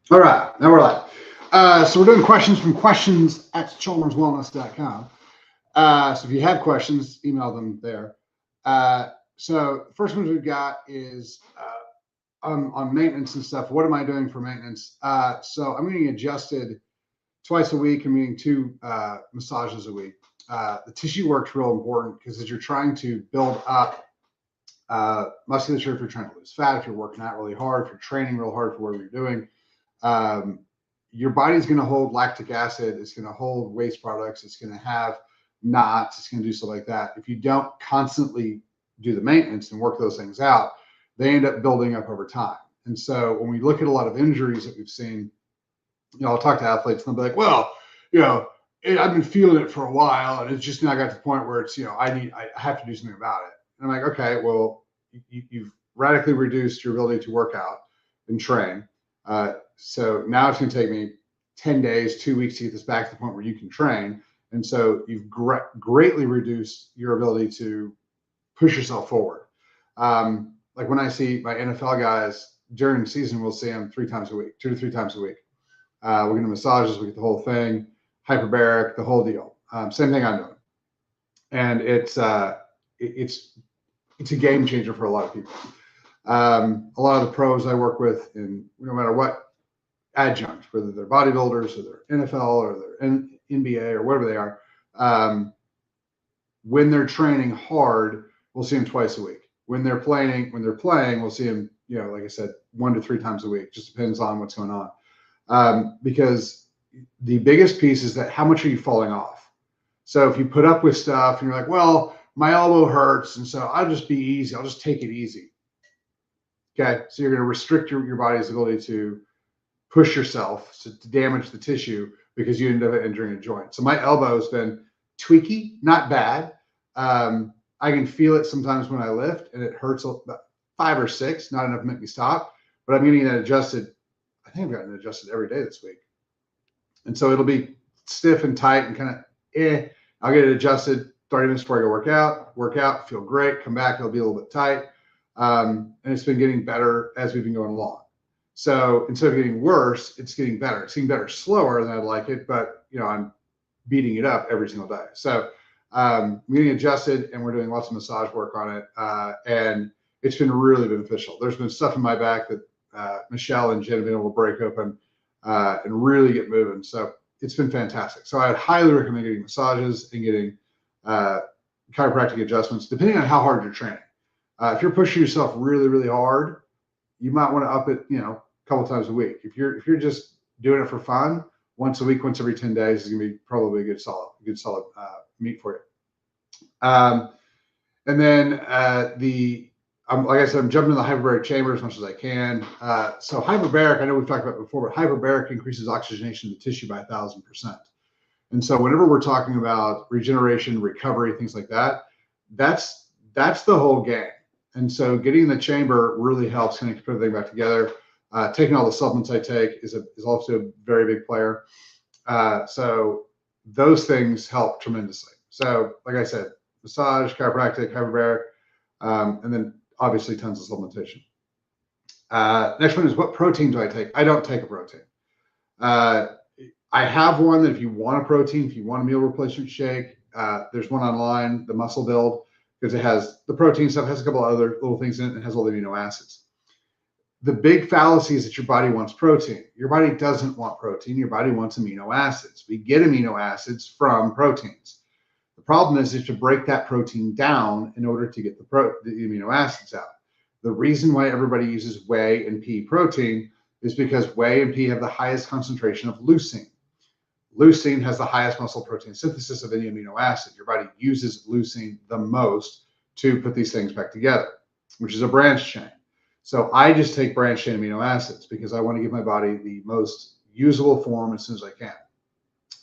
All right, now we're live. So we're doing questions from questions at childrenswellness.com. So if you have questions, email them there. So the first ones we've got is on maintenance and stuff. What am I doing for maintenance? So I'm getting adjusted twice a week. I'm getting two massages a week. The tissue work's real important because as you're trying to build up musculature, if you're trying to lose fat, if you're working out really hard, if you're training real hard for what you're doing, um, your body's going to hold lactic acid. It's going to hold waste products. It's going to have knots. It's going to do stuff like that. If you don't constantly do the maintenance and work those things out, they end up building up over time. And so when we look at a lot of injuries that we've seen, I'll talk to athletes and they'll be like, well, I've been feeling it for a while and it's just now got to the point where it's, I have to do something about it. And I'm like, okay, well, you've radically reduced your ability to work out and train. So now it's going to take me 10 days, 2 weeks to get this back to the point where you can train. And so you've greatly reduced your ability to push yourself forward. Like when I see my NFL guys during the season, we'll see them 3 times a week, 2 to 3 times a week. We're going to massages, we get the whole thing, hyperbaric, the whole deal. Same thing I'm doing. And it's a game changer for a lot of people. A lot of the pros I work with, in no matter what adjunct, whether they're bodybuilders or they're NFL or they're NBA or whatever they are, when they're training hard, we'll see them twice a week. When they're playing, we'll see them, like I said, 1 to 3 times a week. Just depends on what's going on. Because the biggest piece is that how much are you falling off? So if you put up with stuff and you're like, well, my elbow hurts, and so I'll just be easy. I'll just take it easy. Okay, so you're going to restrict your body's ability to push yourself to damage the tissue because you end up injuring a joint. So my elbow's been tweaky, not bad. I can feel it sometimes when I lift, and it hurts about 5 or 6, not enough to make me stop. But I'm getting that adjusted. I think I've gotten it adjusted every day this week, and so it'll be stiff and tight and kind of. I'll get it adjusted 30 minutes before I go work out, feel great, come back, it'll be a little bit tight. And it's been getting better as we've been going along. So instead of getting worse, it's getting better. It's getting better slower than I'd like it, but I'm beating it up every single day. So I'm getting adjusted, and we're doing lots of massage work on it, and it's been really beneficial. There's been stuff in my back that Michelle and Jen have been able to break open and really get moving. So it's been fantastic. So I'd highly recommend getting massages and getting chiropractic adjustments, depending on how hard you're training. If you're pushing yourself really, really hard, you might want to up it, a couple times a week. If you're just doing it for fun, once a week, once every 10 days is going to be probably a good solid meet for you. And then like I said, I'm jumping in the hyperbaric chamber as much as I can. So hyperbaric, I know we've talked about it before, but hyperbaric increases oxygenation of the tissue by 1,000%. And so whenever we're talking about regeneration, recovery, things like that, that's the whole game. And so getting in the chamber really helps kind of put everything back together. Taking all the supplements I take is also a very big player. So those things help tremendously. So like I said, massage, chiropractic, hyperbaric, and then obviously tons of supplementation. Next one is, what protein do I take? I don't take a protein. I have one that if you want a protein, if you want a meal replacement shake, there's one online, the Muscle Build, because it has the protein stuff, has a couple of other little things in it, and it has all the amino acids. The big fallacy is that your body wants protein. Your body doesn't want protein. Your body wants amino acids. We get amino acids from proteins. The problem is to break that protein down in order to get the amino acids out. The reason why everybody uses whey and pea protein is because whey and pea have the highest concentration of leucine. Leucine has the highest muscle protein synthesis of any amino acid. Your body uses leucine the most to put these things back together, which is a branch chain. So I just take branch chain amino acids because I want to give my body the most usable form as soon as I can.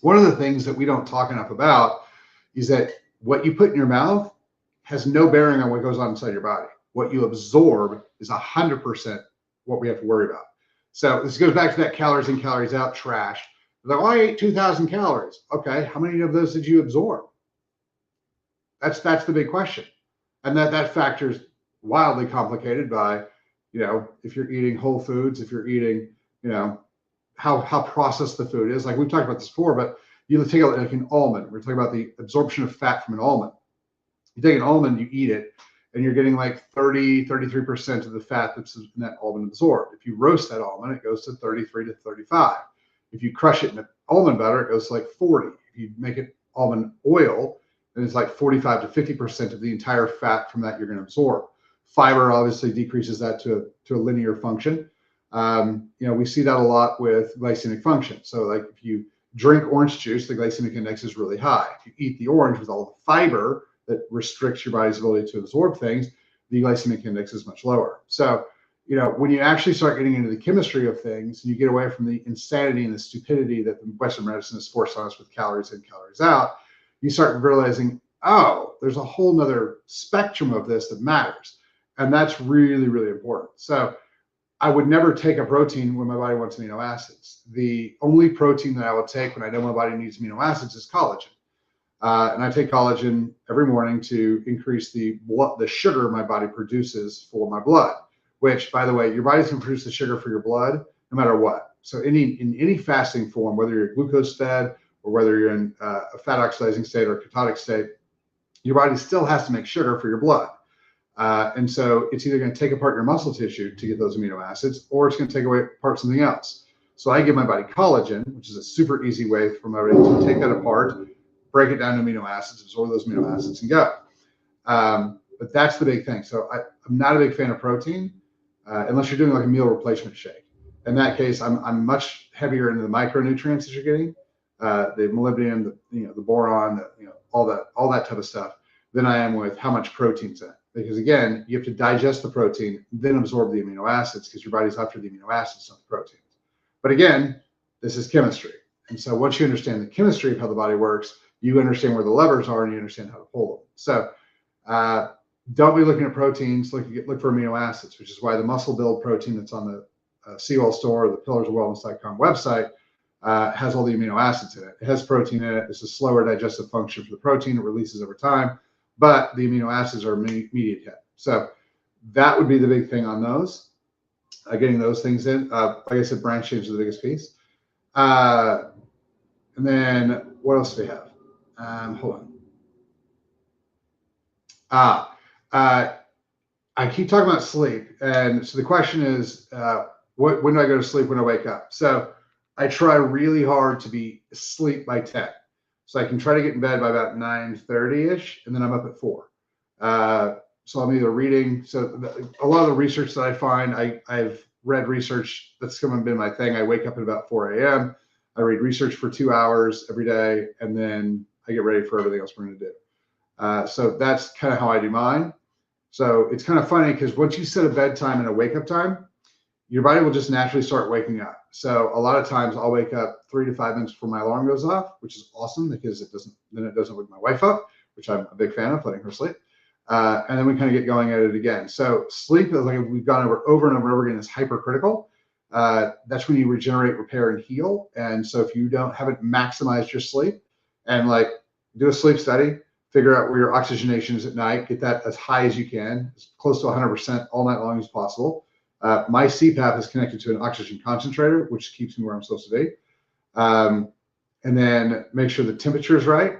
One of the things that we don't talk enough about is that what you put in your mouth has no bearing on what goes on inside your body. What you absorb is 100% what we have to worry about. So this goes back to that calories in, calories out trash. Like, oh, I ate 2,000 calories. Okay, how many of those did you absorb? That's the big question. And that factor is wildly complicated by, if you're eating whole foods, if you're eating, how processed the food is. Like we've talked about this before, but you take like an almond. We're talking about the absorption of fat from an almond. You take an almond, you eat it, and you're getting like 33% of the fat that's in that almond absorbed. If you roast that almond, it goes to 33 to 35. If you crush it in almond butter, it goes to like 40. If you make it almond oil, then it's like 45 to 50% of the entire fat from that you're going to absorb. Fiber obviously decreases that to a linear function. We see that a lot with glycemic function. So like if you drink orange juice, the glycemic index is really high. If you eat the orange with all the fiber that restricts your body's ability to absorb things, the glycemic index is much lower. So, when you actually start getting into the chemistry of things, and you get away from the insanity and the stupidity that Western medicine has forced on us with calories in, calories out, you start realizing, oh, there's a whole nother spectrum of this that matters. And that's really, really important. So I would never take a protein when my body wants amino acids. The only protein that I will take when I know my body needs amino acids is collagen. And I take collagen every morning to increase the sugar my body produces for my blood, which, by the way, your body's going to produce the sugar for your blood no matter what. So in any fasting form, whether you're glucose fed or whether you're in a fat oxidizing state or a ketotic state, your body still has to make sugar for your blood. And so it's either going to take apart your muscle tissue to get those amino acids, or it's going to take away apart something else. So I give my body collagen, which is a super easy way for my body to take that apart, break it down to amino acids, absorb those amino acids, and go. But that's the big thing. So I'm not a big fan of protein unless you're doing like a meal replacement shake. In that case, I'm much heavier into the micronutrients that you're getting, the molybdenum, the boron, all that type of stuff, than I am with how much protein's in it. Because again, you have to digest the protein, then absorb the amino acids, because your body's after the amino acids, not the proteins. But again, this is chemistry. And so once you understand the chemistry of how the body works, you understand where the levers are and you understand how to pull them. So don't be looking at proteins, look for amino acids, which is why the muscle build protein that's on the Seawell store or the pillarsofwellness.com website has all the amino acids in it. It has protein in it. It's a slower digestive function for the protein. It releases over time, but the amino acids are immediate hit. So that would be the big thing on those, getting those things in. Like I said, branch change is the biggest piece. And then what else do we have? Hold on. I keep talking about sleep. And so the question is, when do I go to sleep when I wake up? So I try really hard to be asleep by 10. So I can try to get in bed by about 9:30-ish, and then I'm up at 4. So I'm either reading. So a lot of the research that I find, I've read research that's kind of been my thing. I wake up at about 4 a.m. I read research for 2 hours every day, and then I get ready for everything else we're going to do. So that's kind of how I do mine. So it's kind of funny because once you set a bedtime and a wake up time, your body will just naturally start waking up. So a lot of times I'll wake up 3 to 5 minutes before my alarm goes off, which is awesome because it doesn't wake my wife up, which I'm a big fan of, letting her sleep. And then we kind of get going at it again. So sleep is like we've gone over and over again is hypercritical. That's when you regenerate, repair, and heal. And so if you haven't maximized your sleep and like do a sleep study, figure out where your oxygenation is at night, get that as high as you can, as close to 100% all night long as possible. My CPAP is connected to an oxygen concentrator, which keeps me where I'm supposed to be. And then make sure the temperature is right.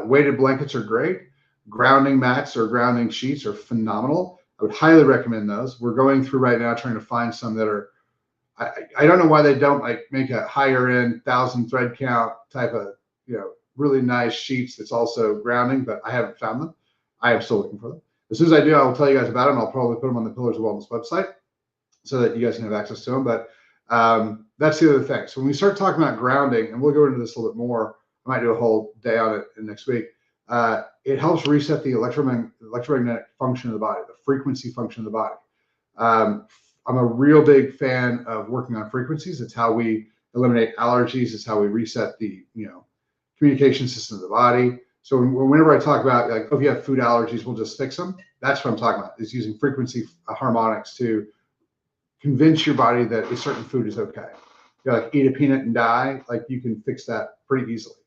Weighted blankets are great. Grounding mats or grounding sheets are phenomenal. I would highly recommend those. We're going through right now trying to find some that are, I don't know why they don't like make a higher end 1,000 thread count type of, really nice sheets that's also grounding, but I haven't found them. I am still looking for them. As soon as I do, I will tell you guys about them. I'll probably put them on the Pillars of Wellness website so that you guys can have access to them. But that's the other thing. So when we start talking about grounding, and we'll go into this a little bit more, I might do a whole day on it next week. It helps reset the electromagnetic function of the body, the frequency function of the body. I'm a real big fan of working on frequencies. It's how we eliminate allergies. It's how we reset the, communication system of the body. So whenever I talk about like, if you have food allergies, we'll just fix them. That's what I'm talking about, is using frequency harmonics to convince your body that a certain food is okay. Like eat a peanut and die, like you can fix that pretty easily.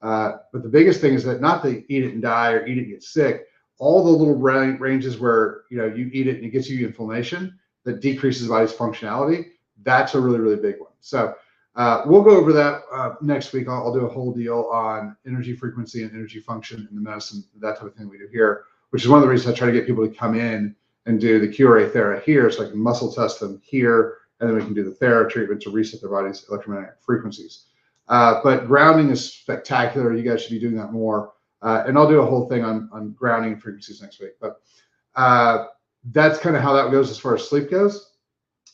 But the biggest thing is that not to eat it and die or eat it and get sick, all the little ranges where, you eat it and it gets you inflammation that decreases the body's functionality. That's a really, really big one. So We'll go over that next week. I'll do a whole deal on energy frequency and energy function in the medicine, that type of thing we do here, which is one of the reasons I try to get people to come in and do the QRA Thera here, so I can muscle test them here, and then we can do the Thera treatment to reset their body's electromagnetic frequencies. But grounding is spectacular. You guys should be doing that more. And I'll do a whole thing on grounding and frequencies next week. But that's kind of how that goes as far as sleep goes.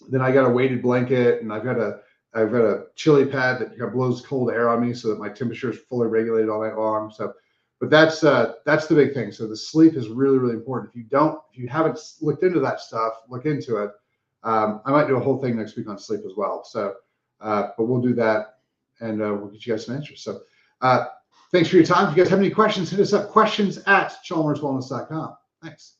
Then I got a weighted blanket, and I've got a chili pad that kind of blows cold air on me so that my temperature is fully regulated all night long. So, but that's the big thing. So the sleep is really, really important. If you haven't looked into that stuff, look into it. I might do a whole thing next week on sleep as well. So, but we'll do that, and we'll get you guys some answers. So, thanks for your time. If you guys have any questions, hit us up, questions@chalmerswellness.com. Thanks.